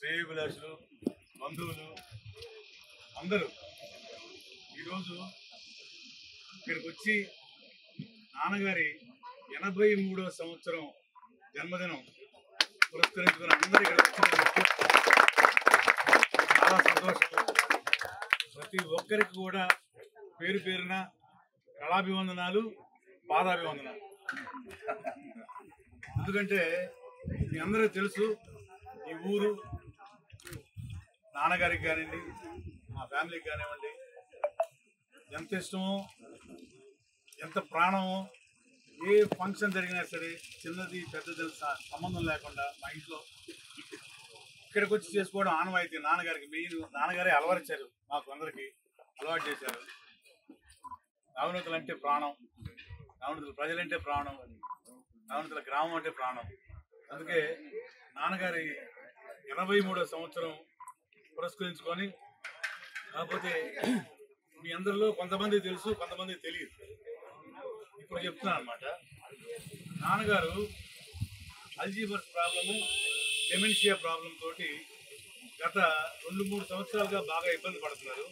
శ్రేయోభిలాషులు, బంధువులు అందరూ ఈరోజు ఇక్కడికి వచ్చి నాన్నగారి 83వ సంవత్సరం జన్మదినం పురస్కరించుకుని అందరూ ఇక్కడ వచ్చినందుకు చాలా సంతోషం. ప్రతి ఒక్కరికి కూడా పేరు పేరున కళాభివందనాలు, పాదాభివందనాలు. ఎందుకంటే మీ అందరూ తెలుసు ఈ ఊరు నాన్నగారికి కానివ్వండి, మా ఫ్యామిలీకి కానివ్వండి ఎంత ఇష్టమో, ఎంత ప్రాణమో. ఏ ఫంక్షన్ జరిగినా సరే చిన్నది పెద్దది సంబంధం లేకుండా మా ఇంట్లో ఇక్కడికి వచ్చి చేసుకోవడం ఆనవాయితీ. నాన్నగారికి మెయిన్ నాన్నగారే అలవరిచారు, మాకు అందరికీ అలవాటు చేశారు. రావణతులు అంటే ప్రాణం, రావణతుల ప్రజలంటే ప్రాణం, రావణతుల గ్రామం అంటే ప్రాణం. అందుకే నాన్నగారి 83వ సంవత్సరం పురస్కరించుకొని, కాకపోతే మీ అందరిలో కొంతమంది తెలుసు, కొంతమంది తెలియదు. ఇప్పుడు చెప్తున్నాను అనమాట. నాన్నగారు అల్జీమర్స్ ప్రాబ్లము, డెమెన్షియా ప్రాబ్లం తోటి గత 2-3 సంవత్సరాలుగా బాగా ఇబ్బంది పడుతున్నారు.